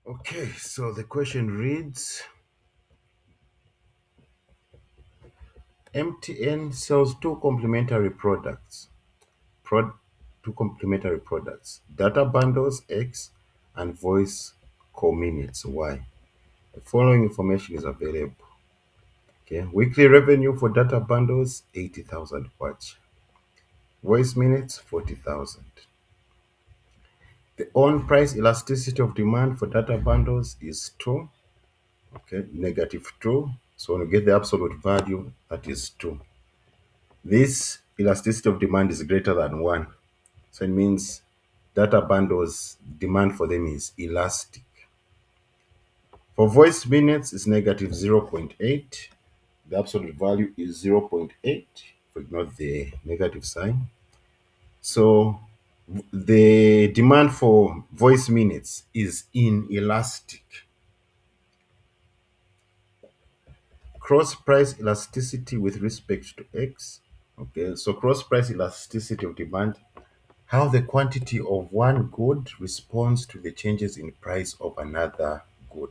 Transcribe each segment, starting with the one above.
Okay, so the question reads MTN sells prod, two complementary products, data bundles X and voice call minutes Y. The following information is available. Okay, weekly revenue for data bundles 80,000 watch, voice minutes 40,000. The on price elasticity of demand for data bundles is 2, okay, negative 2. So when you get the absolute value, that is 2. This elasticity of demand is greater than 1. So it means data bundles, demand for them is elastic. For voice minutes, it's negative zero point 0.8. The absolute value is zero point 0.8. Ignore the negative sign. So the demand for voice minutes is inelastic. Cross price elasticity with respect to X. Okay, so cross price elasticity of demand, how the quantity of one good responds to the changes in price of another good.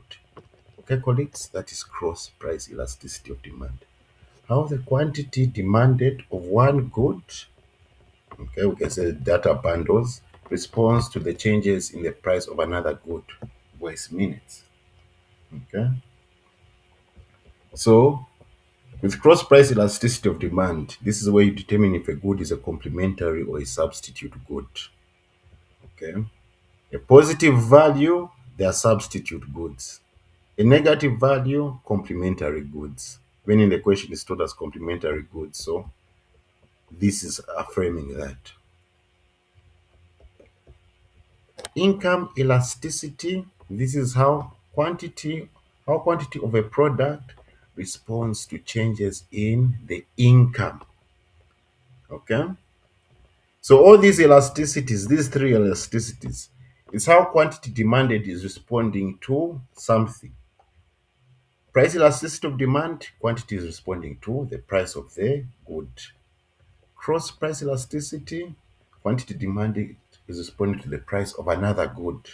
Okay, colleagues, that is cross price elasticity of demand. How the quantity demanded of one good, okay, we can say data bundles, responds to the changes in the price of another good, voice minutes. Okay, so with cross price elasticity of demand, this is where you determine if a good is a complementary or a substitute good. Okay, a positive value, they are substitute goods. A negative value, complementary goods. When in the question is told as complementary goods, so this is affirming that. Income elasticity, this is how quantity of a product responds to changes in the income. Okay? So all these elasticities, these three elasticities, is how quantity demanded is responding to something. Price elasticity of demand, quantity is responding to the price of the good. Cross price elasticity, quantity demanded is responding to the price of another good.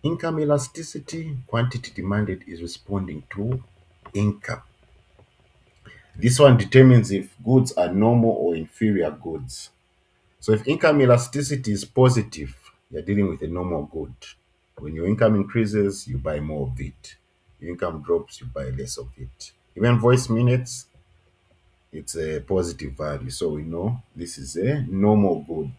Income elasticity, quantity demanded is responding to income. This one determines if goods are normal or inferior goods. So if income elasticity is positive, you're dealing with a normal good. When your income increases, you buy more of it. Your income drops, you buy less of it. Even voice minutes, it's a positive value. So we know this is a normal good.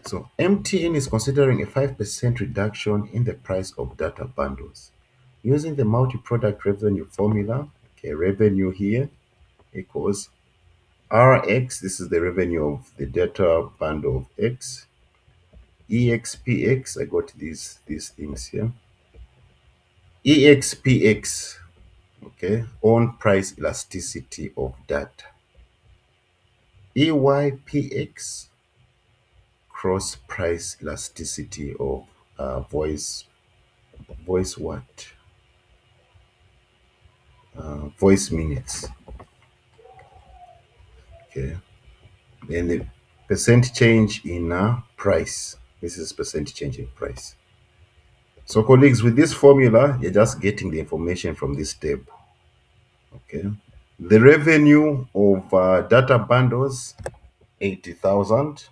So MTN is considering a 5% reduction in the price of data bundles. Using the multi-product revenue formula, okay, revenue here equals RX, this is the revenue of the data bundle of X, EXPX, I got these things here, EXPX, okay, on price elasticity of data, EYPX, cross price elasticity of voice what? Voice minutes. Okay. Then the percent change in price. This is percent change in price. So colleagues, with this formula, you're just getting the information from this table. Okay. The revenue of data bundles, 80,000.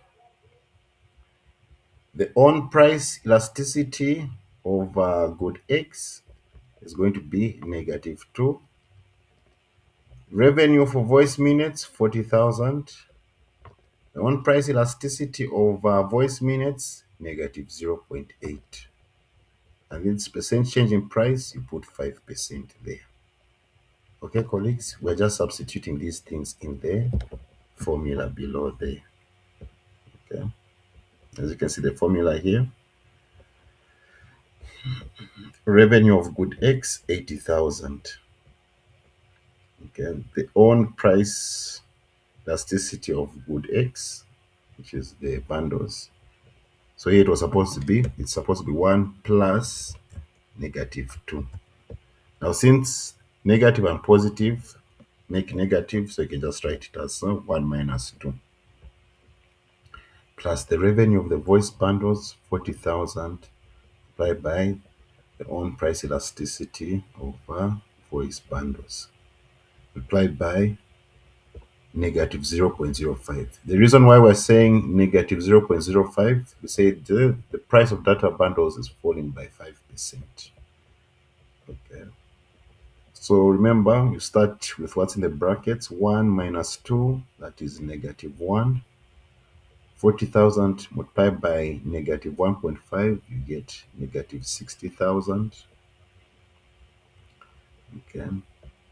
The on price elasticity of good X is going to be negative 2. Revenue for voice minutes, 40,000. The on price elasticity of voice minutes, negative 0.8. And this percent change in price, you put 5% there. Okay, colleagues, we're just substituting these things in the formula below there. Okay, as you can see the formula here, revenue of good X, 80,000. Okay, the on price elasticity of good X, which is the bundles. So here it's supposed to be 1 plus negative 2. Now, since negative and positive make negative, so you can just write it as 1 minus 2. plus the revenue of the voice bundles, 40,000, multiplied by the own price elasticity of voice bundles, multiplied by negative 0.05. The reason why we're saying negative 0.05, we say the price of data bundles is falling by 5%. Okay. So remember, you start with what's in the brackets, 1 minus 2, that is negative 1. 40,000 multiplied by negative 1.5, you get negative 60,000. Okay.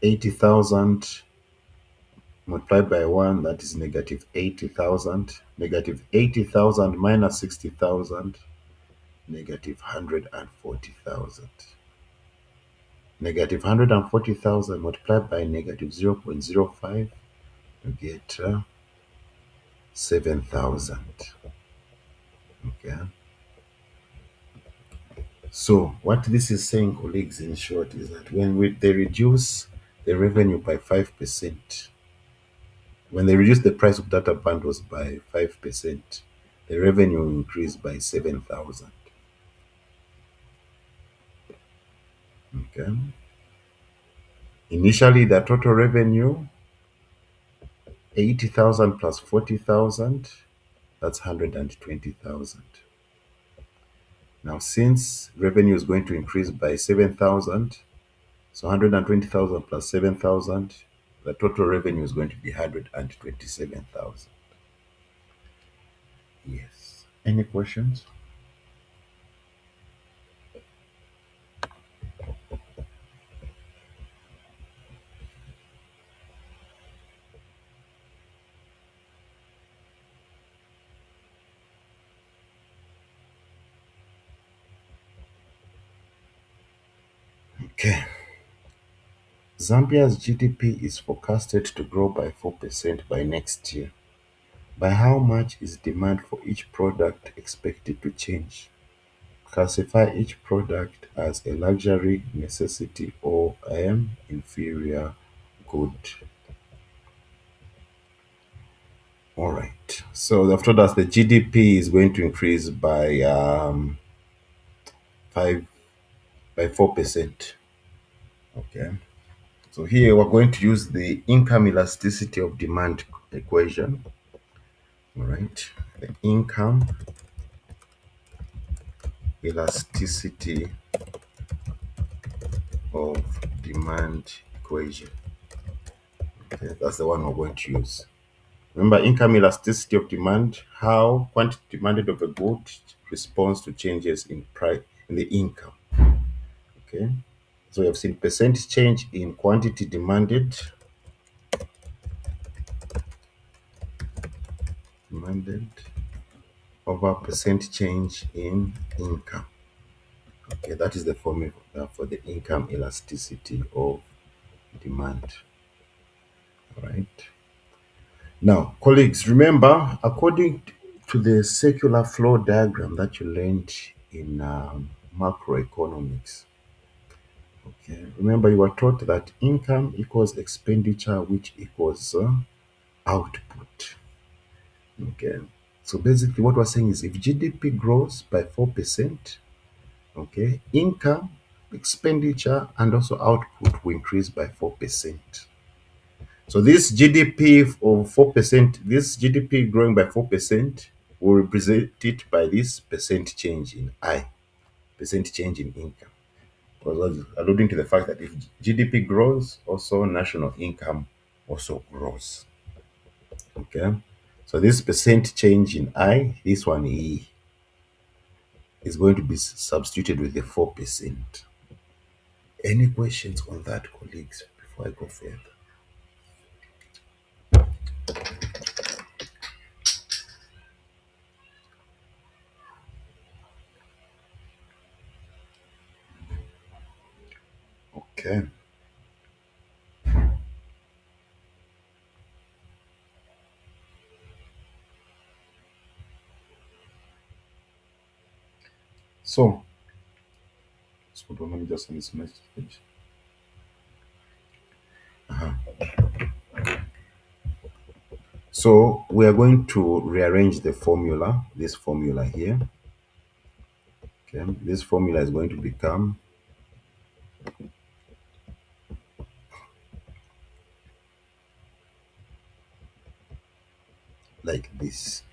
80,000 multiplied by 1, that is negative 80,000. Negative 80,000 minus 60,000, negative 140,000. Negative 140,000 multiplied by negative 0.05, you get 7,000. Okay. So what this is saying, colleagues, in short, is that they reduce the revenue by 5%, when they reduce the price of data bundles by 5%, the revenue will increase by 7,000. Okay. Initially, the total revenue, 80,000 plus 40,000, that's 120,000. Now, since revenue is going to increase by 7,000, so 120,000 plus 7,000, the total revenue is going to be 127,000. Yes. Any questions? Okay. Zambia's GDP is forecasted to grow by 4% by next year. By how much is demand for each product expected to change? Classify each product as a luxury, necessity, or inferior good. All right. So after that, the GDP is going to increase by five by 4%. Okay. So here we're going to use the income elasticity of demand equation. All right. The income elasticity of demand equation. Okay, that's the one we're going to use. Remember, income elasticity of demand, how quantity demanded of a good responds to changes in price in the income. Okay, so we have seen percent change in quantity demanded over percent change in income. Okay, that is the formula for the income elasticity of demand. All right. Now, colleagues, remember, according to the circular flow diagram that you learned in macroeconomics, okay, remember you were taught that income equals expenditure, which equals output. Okay, so basically, what we're saying is if GDP grows by 4%, okay, income, expenditure, and also output will increase by 4%. So this GDP of 4%, this GDP growing by 4% will represent it by this percent change in I, percent change in income. Because I was alluding to the fact that if GDP grows, also national income also grows. Okay. So this percent change in I, this one E, is going to be substituted with the 4%. Any questions on that, colleagues, before I go further? Okay. So, hold on, let me just send this message. So we are going to rearrange the formula, this formula here. Okay, this formula is going to become like this.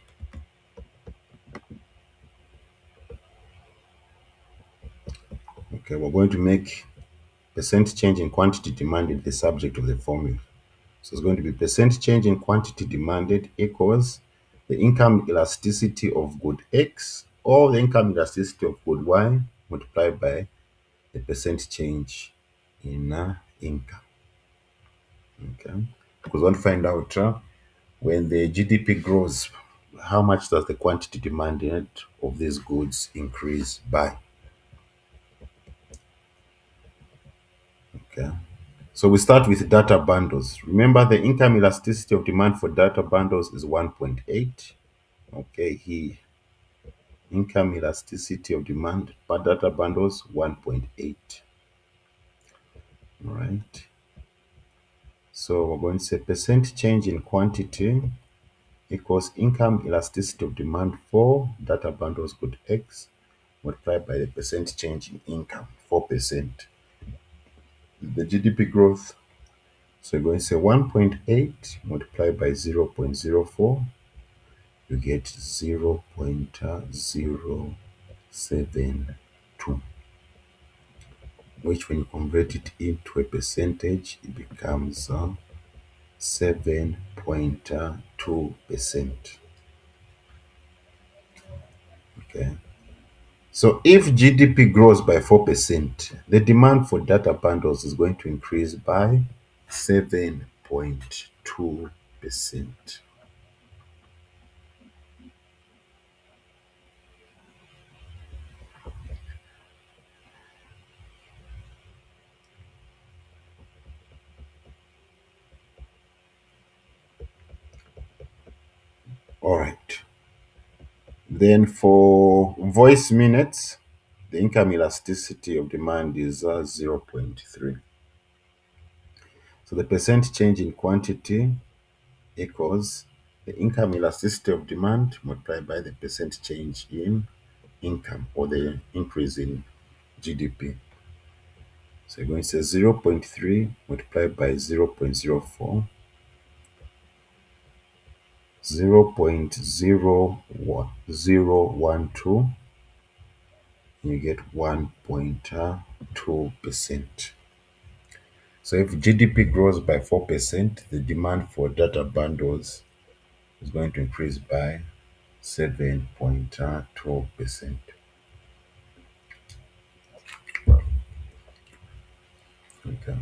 Okay, we're going to make percent change in quantity demanded the subject of the formula. So it's going to be percent change in quantity demanded equals the income elasticity of good X or the income elasticity of good Y multiplied by the percent change in income. Okay, because we want to find out when the GDP grows, how much does the quantity demanded of these goods increase by? Okay. So we start with data bundles. Remember, the income elasticity of demand for data bundles is 1.8. Okay, here income elasticity of demand per data bundles 1.8. All right. So we're going to say percent change in quantity equals income elasticity of demand for data bundles good X multiplied by the percent change in income, 4%. The GDP growth, so you're going to say 1.8 multiplied by 0.04, you get 0.072, which when you convert it into a percentage, it becomes 7.2%. Okay. So if GDP grows by 4%, the demand for data bundles is going to increase by 7.2%. All right. Then for voice minutes, the income elasticity of demand is 0.3. So the percent change in quantity equals the income elasticity of demand multiplied by the percent change in income or the increase in GDP. So you're going to say 0.3 multiplied by 0.04, 0.01012, you get 1.2%. So if GDP grows by 4%, the demand for data bundles is going to increase by 7.2%. Okay.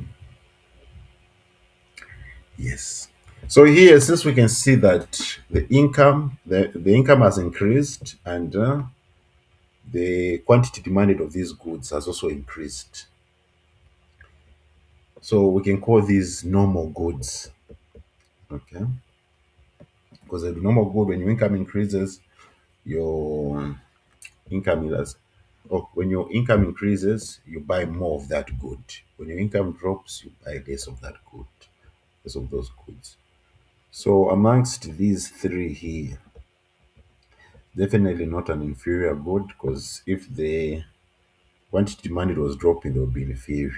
Yes. So here, since we can see that the income has increased and the quantity demanded of these goods has also increased. So we can call these normal goods. Okay. Because the normal good, when your income increases, your income is, or when your income increases, you buy more of that good. When your income drops, you buy less of that good, less of those goods. So amongst these three here, definitely not an inferior good, because if the quantity demanded was dropping, they would be inferior.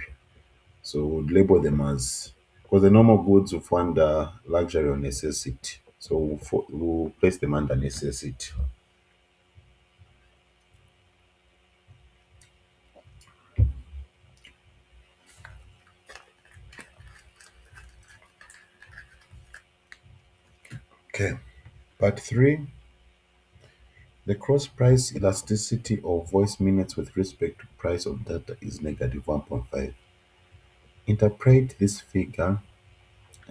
So we'll label them as, because the normal goods will fall under luxury or necessity. So we'll place them under necessity. Okay. Part three, the cross price elasticity of voice minutes with respect to price of data is negative 1.5. Interpret this figure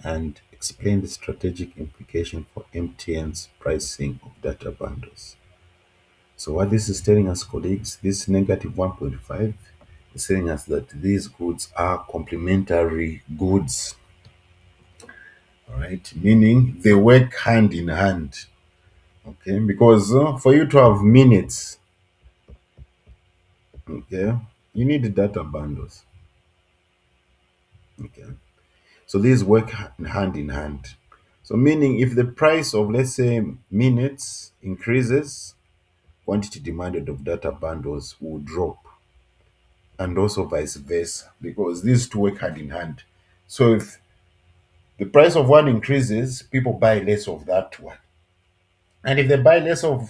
and explain the strategic implication for MTN's pricing of data bundles. So what this is telling us, colleagues, this negative 1.5 is telling us that these goods are complementary goods. All right, meaning they work hand in hand. Okay, because for you to have minutes, okay, you need data bundles. Okay, so these work hand in hand. So meaning if the price of, let's say, minutes increases, quantity demanded of data bundles will drop, and also vice versa, because these two work hand in hand. So if the price of one increases, people buy less of that one. And if they buy less of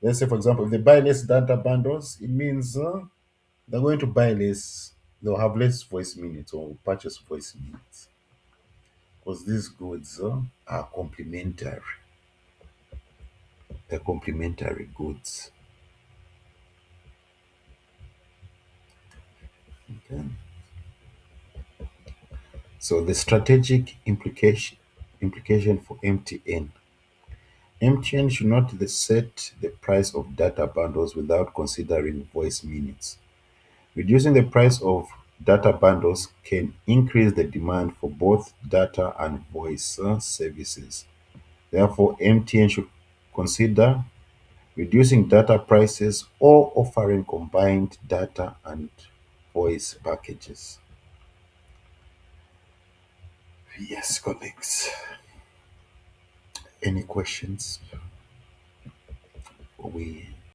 let's say, for example, if they buy less data bundles, it means they're going to buy less, they'll have less voice minutes or purchase voice minutes, because these goods are complementary. They're complementary goods. Okay. So the strategic implication for MTN. MTN should not set the price of data bundles without considering voice minutes. Reducing the price of data bundles can increase the demand for both data and voice services. Therefore, MTN should consider reducing data prices or offering combined data and voice packages. Yes, colleagues. Any questions? We